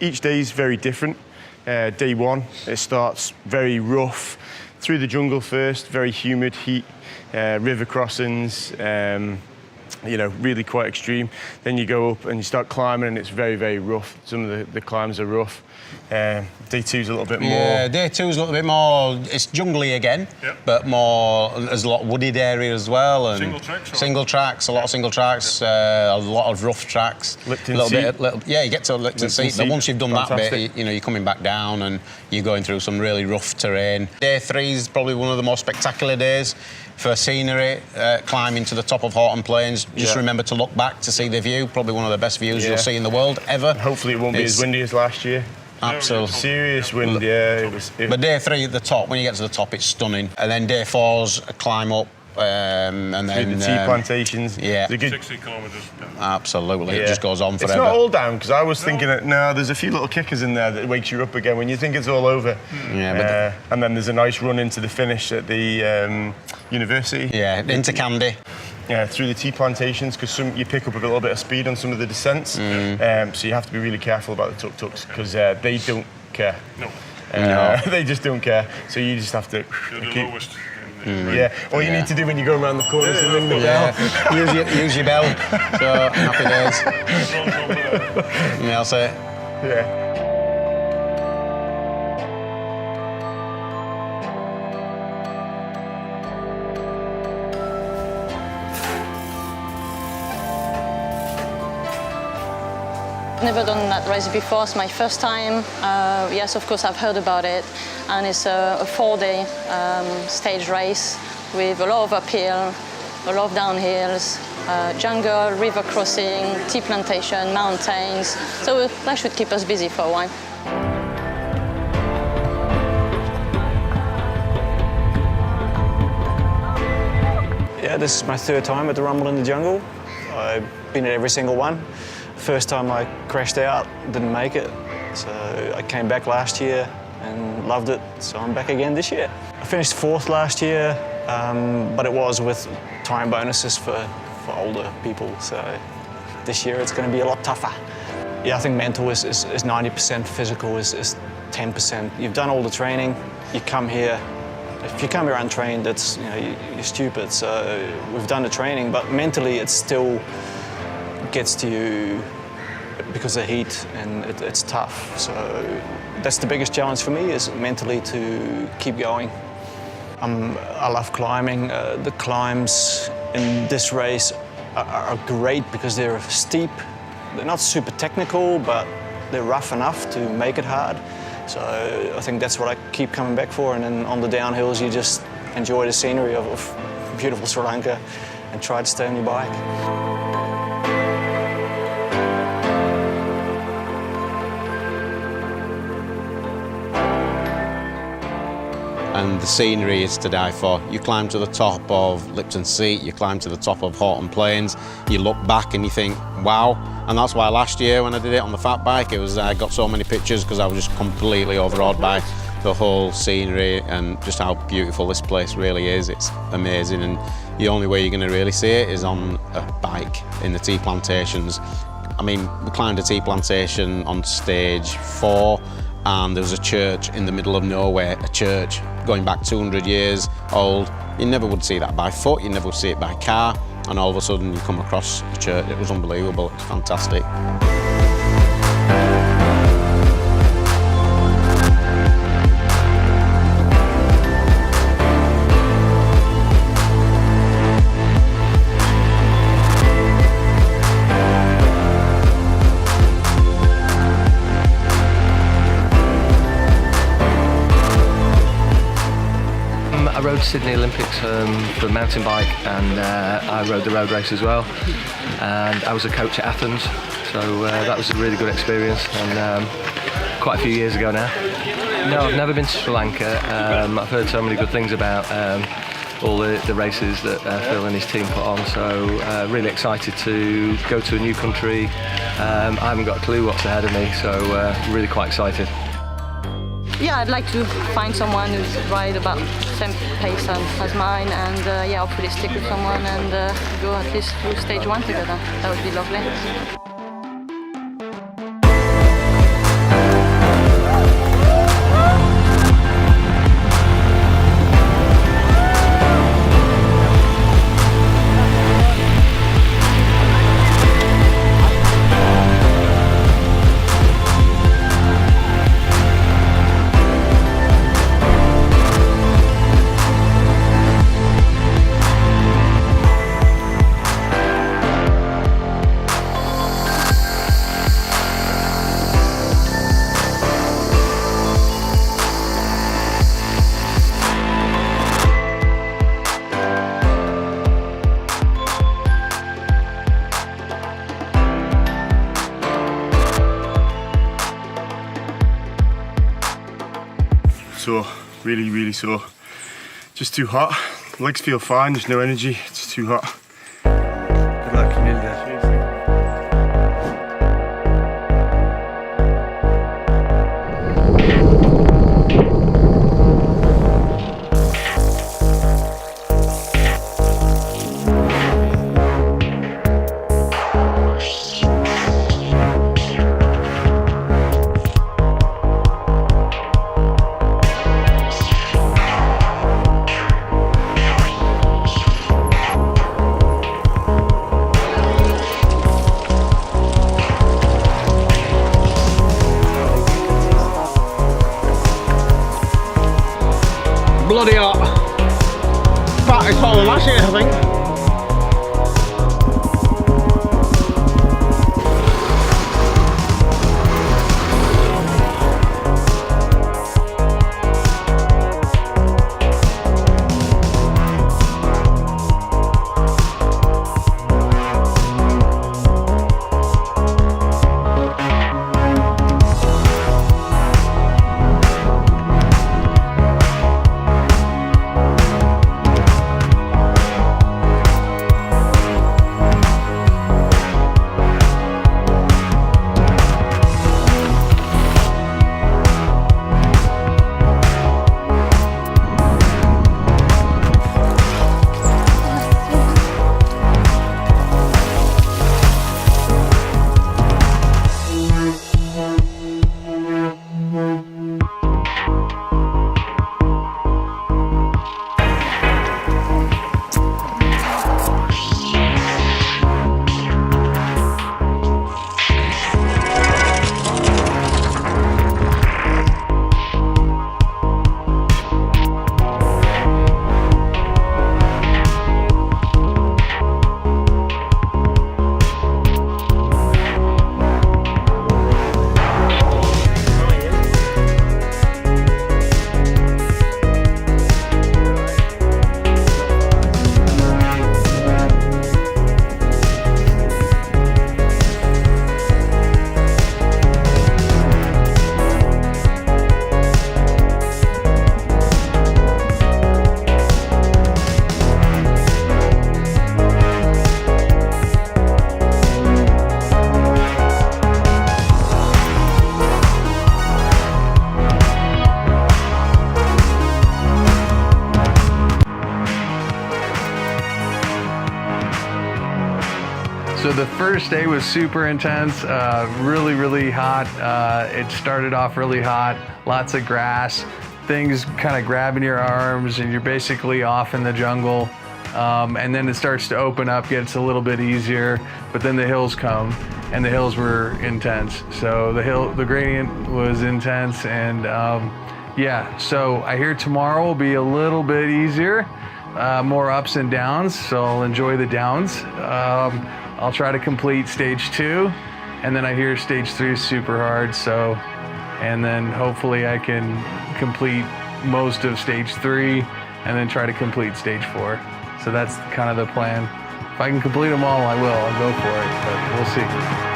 each day is very different. Day one, it starts very rough, through the jungle first, very humid, heat, river crossings, really quite extreme. Then you go up and you start climbing and it's very, very rough. Some of the climbs are rough. Day two's a little bit more. Yeah, day two's a little bit more. It's jungly again, but more. There's a lot of wooded area as well, and single tracks, a lot of single tracks, a lot of rough tracks. Lipton Seat. Yeah, you get to Lipton Seat, but once you've done that bit, you're coming back down and you're going through some really rough terrain. Day three is probably one of the most spectacular days for scenery, climbing to the top of Horton Plains. Just remember to look back to see the view. Probably one of the best views you'll see in the world ever. Hopefully it won't be as windy as last year. Absolutely. Serious wind, yeah. But day three at the top, when you get to the top, it's stunning. And then day four's a climb up, and then... the tea plantations. Yeah. 60 kilometres. Absolutely, it just goes on forever. It's not all down, because I was thinking that, no, there's a few little kickers in there that wakes you up again when you think it's all over. Yeah, and then there's a nice run into the finish at the university. Yeah, into Candy. Yeah, through the tea plantations, because you pick up a little bit of speed on some of the descents. So you have to be really careful about the tuk-tuks, because they don't care. No. They just don't care. So you just have to You're the lowest. All you need to do when you go around the corners is ring the bell. Use your bell. So, happy days. Yeah, that's it. Yeah. Never done that race before, it's my first time. Yes, of course, I've heard about it. And it's a 4-day stage race with a lot of uphill, a lot of downhills, jungle, river crossing, tea plantation, mountains. So that should keep us busy for a while. Yeah, this is my third time at the Rumble in the Jungle. I've been at every single one. First time I crashed out, didn't make it. So I came back last year and loved it, so I'm back again this year. I finished 4th last year, but it was with time bonuses for older people, so this year it's going to be a lot tougher. Yeah, I think mental is 90%, physical is 10%. You've done all the training, you come here. If you come here untrained, that's, you're stupid. So we've done the training, but mentally it still gets to you because of heat, and it's tough. So that's the biggest challenge for me, is mentally to keep going. I love climbing. The climbs in this race are great because they're steep. They're not super technical, but they're rough enough to make it hard. So I think that's what I keep coming back for. And then on the downhills, you just enjoy the scenery of beautiful Sri Lanka and try to stay on your bike. And the scenery is to die for. You climb to the top of Lipton Seat, you climb to the top of Horton Plains, you look back and you think, wow. And that's why last year when I did it on the fat bike, I got so many pictures because I was just completely overawed by the whole scenery and just how beautiful this place really is. It's amazing, and the only way you're going to really see it is on a bike in the tea plantations. I mean, we climbed a tea plantation on stage 4, and there was a church in the middle of nowhere, a church going back 200 years old. You never would see that by foot, you never would see it by car, and all of a sudden you come across a church. It was unbelievable, it was fantastic. I rode Sydney Olympics for mountain bike, and I rode the road race as well. And I was a coach at Athens, so that was a really good experience, and quite a few years ago now. No, I've never been to Sri Lanka. I've heard so many good things about all the races that Phil and his team put on, so really excited to go to a new country. I haven't got a clue what's ahead of me, so really quite excited. Yeah, I'd like to find someone who's ride about the same pace as mine, and yeah, hopefully stick with someone and go at least through stage 1 together. That would be lovely. really, really sore. Just too hot. Legs feel fine, there's no energy, it's too hot. Good luck, you nearly there. Bloody hot. But it's hotter than last year, I think. So the first day was super intense, really hot. It started off really hot, lots of grass, things kind of grabbing your arms, and you're basically off in the jungle. And then it starts to open up, gets a little bit easier, but then the hills come, and the hills were intense. So the gradient was intense, and yeah, so I hear tomorrow will be a little bit easier, more ups and downs, so I'll enjoy the downs. I'll try to complete stage 2, and then I hear stage 3 is super hard, so, and then hopefully I can complete most of stage 3 and then try to complete stage 4. So that's kind of the plan. If I can complete them all, I will. I'll go for it, but we'll see.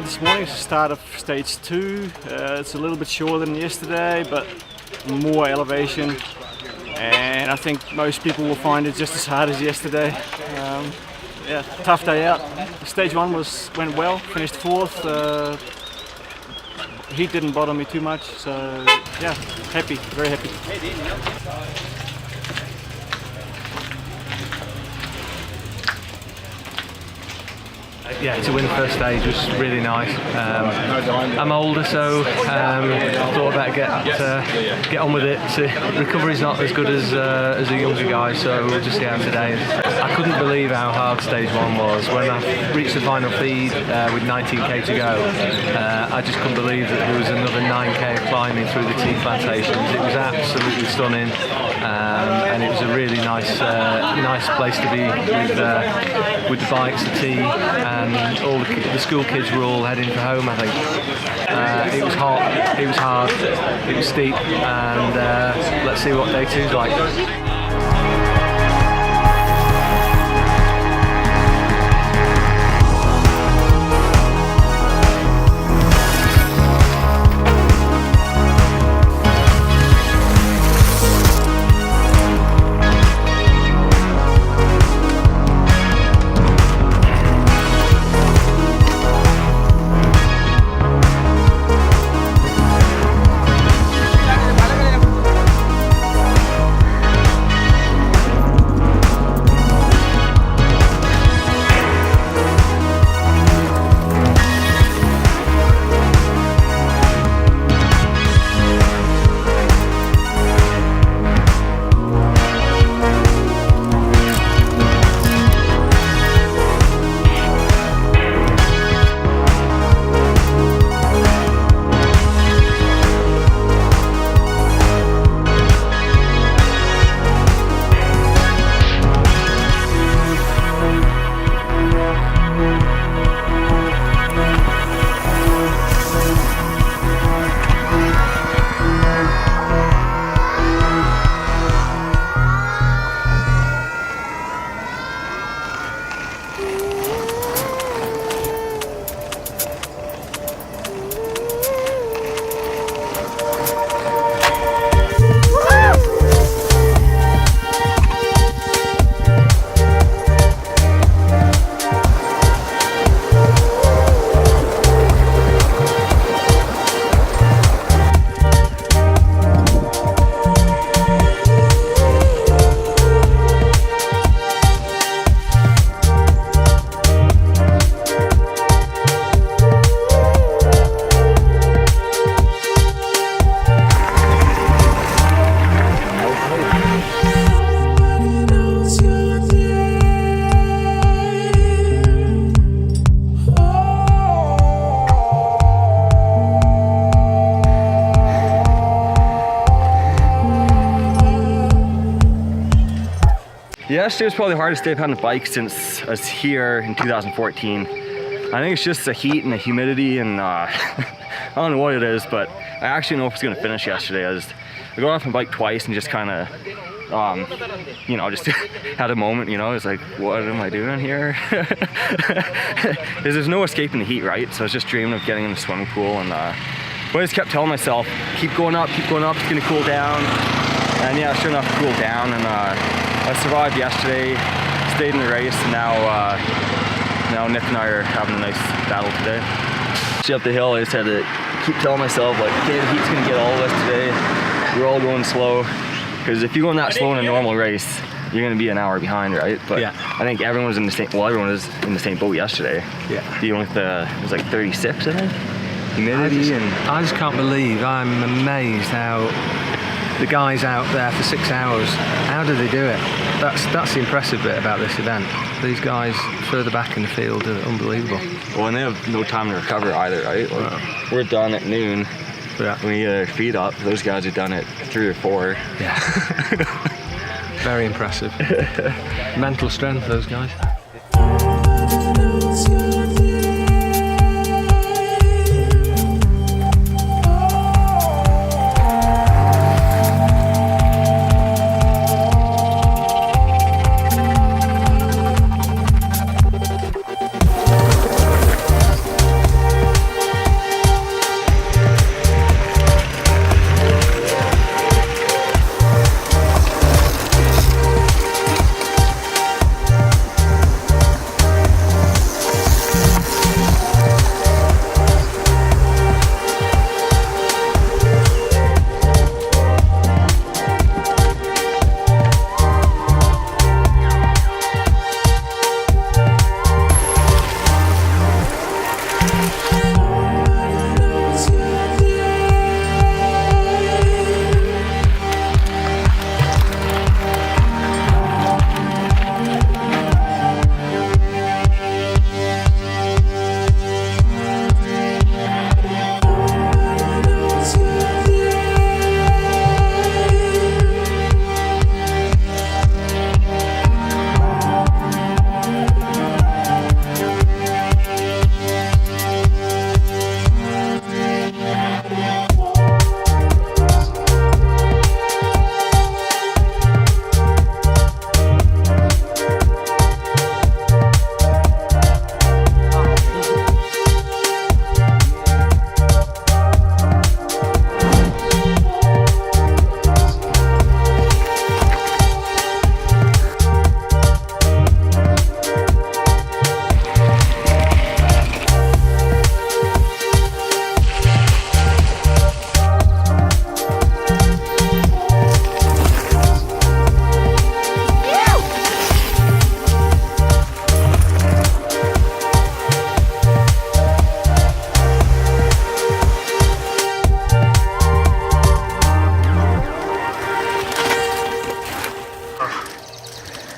This morning is the start of stage 2. It's a little bit shorter than yesterday, but more elevation. And I think most people will find it just as hard as yesterday. Yeah, tough day out. Stage 1 went well, finished 4th. Heat didn't bother me too much, so yeah, happy, very happy. Yeah, to win the first stage was really nice. I'm older, so I thought I'd better get on with it. Recovery's not as good as a younger guy, so we'll just see how today is. I couldn't believe how hard stage 1 was. When I reached the final feed with 19k to go, I just couldn't believe that there was another 9k of climbing through the tea plantations. It was absolutely stunning, and it was a really nice place to be with the bikes, the tea, and all the school kids were all heading for home, I think. It was hot, it was hard, it was steep, and let's see what day 2's like. Yesterday was probably the hardest day I've had on the bike since I was here in 2014. I think it's just the heat and the humidity and I don't know what it is, but I actually know if it's going to finish yesterday. I got off my bike twice and just kind of, you know, just had a moment, you know, it's like, what am I doing here? Because there's no escaping the heat, right? So I was just dreaming of getting in the swimming pool, and but I just kept telling myself, keep going up, it's gonna cool down. And yeah, sure enough, it cooled down, and I survived yesterday, stayed in the race, and now Nick and I are having a nice battle today. Up the hill, I just had to keep telling myself, like, okay, the heat's gonna get all of us today. We're all going slow, because if you're going that slow in a normal race, you're gonna be an hour behind, right? But yeah. I think everyone was in the same. Well, everyone was in the same boat yesterday. Yeah. Dealing with it was like 36, I think. Humidity I just can't believe. I'm amazed how the guys out there for 6 hours. How do they do it? That's the impressive bit about this event. These guys further back in the field are unbelievable. Well, and they have no time to recover either, right? Like, we're done at noon. Yeah. When we get our feet up, those guys are done at 3 or 4. Yeah. Very impressive. Mental strength, those guys.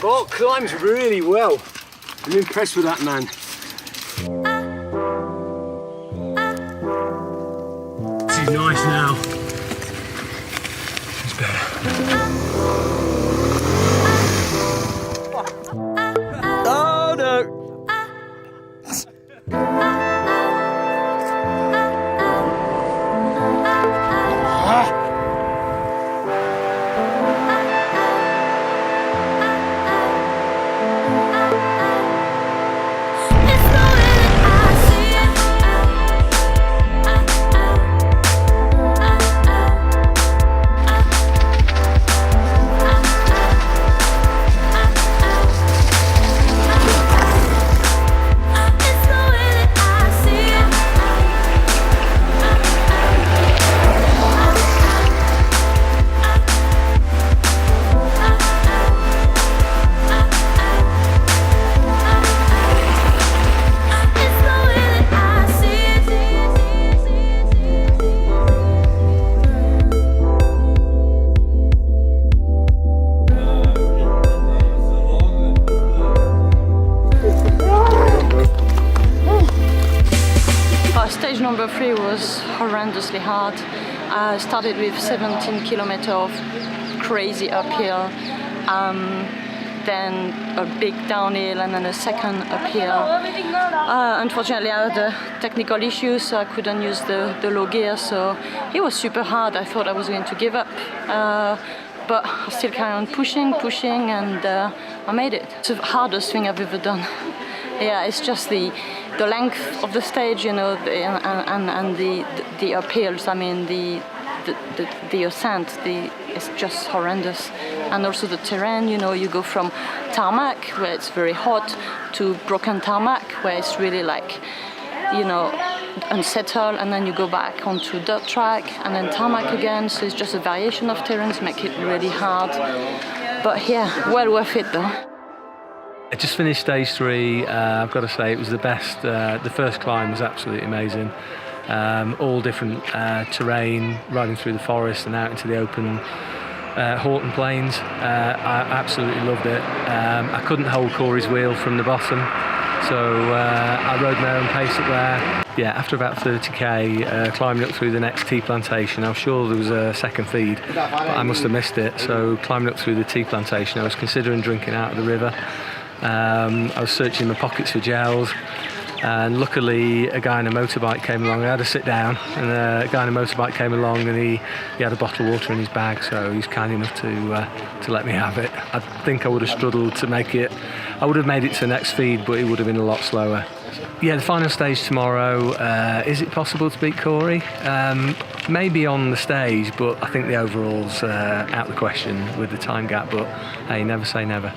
Bolt climbs really well. I'm impressed with that man. This is nice now. It's better. Oh no! Stage number 3 was horrendously hard. I started with 17 kilometers of crazy uphill. then a big downhill, and then a second uphill. Unfortunately, I had a technical issue, so I couldn't use the low gear, so it was super hard. I thought I was going to give up. But I still carry on pushing, and I made it. It's the hardest thing I've ever done. Yeah, it's just the length of the stage, you know, and the uphills. I mean, the ascent, it's just horrendous. And also the terrain, you know, you go from tarmac, where it's very hot, to broken tarmac, where it's really like, you know, unsettled, and then you go back onto dirt track, and then tarmac again, so it's just a variation of terrains make it really hard. But yeah, well worth it though. I just finished stage 3. I've got to say it was the best. The first climb was absolutely amazing. All different terrain, riding through the forest and out into the open Horton Plains. I absolutely loved it. I couldn't hold Corey's wheel from the bottom, so I rode my own pace up there. Yeah, after about 30k, climbing up through the next tea plantation, I was sure there was a second feed, but I must have missed it. So climbing up through the tea plantation, I was considering drinking out of the river. I was searching my pockets for gels, and luckily a guy on a motorbike came along. I had to sit down, and a guy on a motorbike came along, and he had a bottle of water in his bag, so he was kind enough to let me have it. I think I would have struggled to make it. I would have made it to the next feed, but it would have been a lot slower. Yeah, the final stage tomorrow. Is it possible to beat Corey? Maybe on the stage, but I think the overall's out of the question with the time gap, but hey, never say never.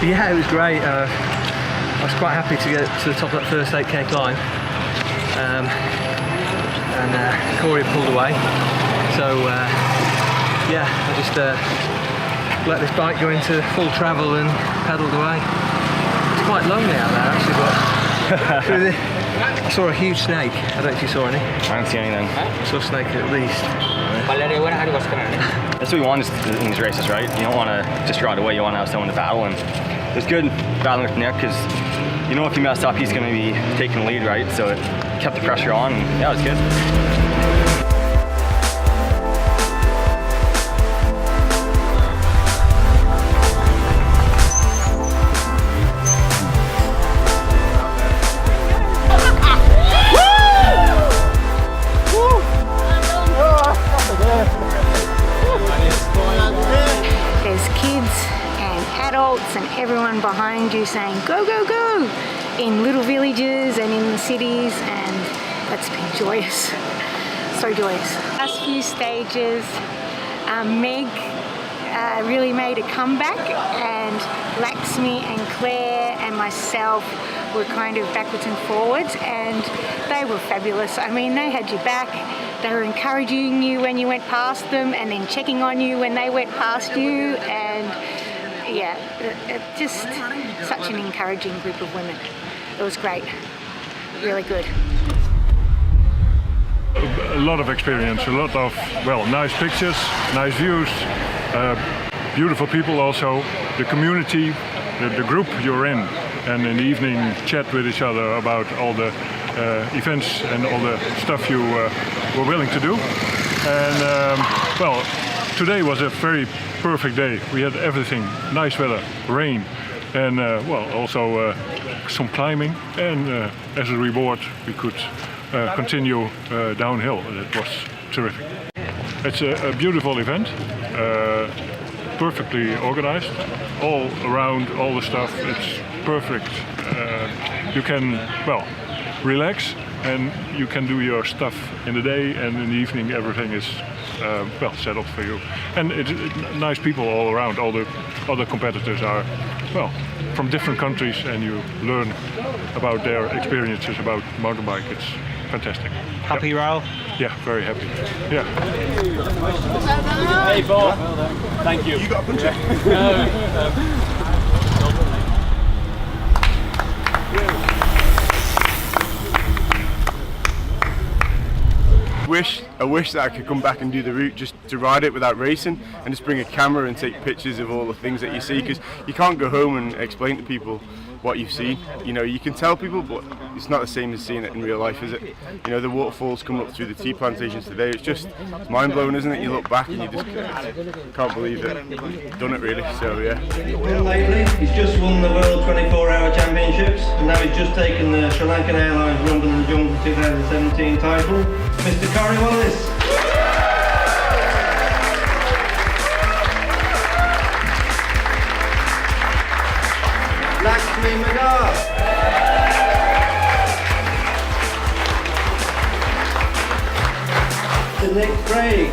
Yeah, it was great. I was quite happy to get to the top of that first 8k climb, and Corey pulled away. So yeah, I just let this bike go into full travel and pedalled away. It's quite lonely out there actually, but I saw a huge snake. I don't know if you saw any. I didn't see anything. I saw a snake at least. That's what we want in these races, right? You don't want to just ride away, you want to have someone to battle, and it was good battling with Nick, because you know if you mess up, he's going to be taking the lead, right? So it kept the pressure on, and yeah, it was good. And everyone behind you saying go, go, go in little villages and in the cities, and that's been joyous, so joyous. Last few stages, Meg really made a comeback, and Laxmi and Claire and myself were kind of backwards and forwards, and they were fabulous. I mean, they had your back, They were encouraging you when you went past them and then checking on you when they went past you. And yeah, just such an encouraging group of women. It was great, really good. A lot of experience, a lot of, well, nice pictures, nice views, beautiful people also, the community, the group you're in, and in the evening chat with each other about all the events and all the stuff you were willing to do. And well, today was a very perfect day. We had everything, nice weather, rain, and well, also some climbing, and as a reward we could continue downhill. It was terrific. It's a beautiful event, perfectly organized, all around, all the stuff, it's perfect. You can, well, relax, and you can do your stuff in the day, and in the evening everything is well, set up for you. And nice people all around. All the other competitors are, well, from different countries, and you learn about their experiences about mountain bike. It's fantastic. Happy, Raoul? Yeah, very happy. Yeah. Hey, Bob. Thank you. You got a punch? I wish that I could come back and do the route just to ride it without racing, and just bring a camera and take pictures of all the things that you see, because you can't go home and explain to people what you've seen. You know, you can tell people, but it's not the same as seeing it in real life, is it? You know, the waterfalls coming up through the tea plantations today, it's mind blowing, isn't it? You look back and you just can't believe that you've done it, really. So yeah. He's just won the World 24-Hour Championships, and now he's just taken the Sri Lankan Airlines Rumble in the Jungle 2017 title, Mr. Corey Wallace. Lakshmi Magar. To Nick Craig.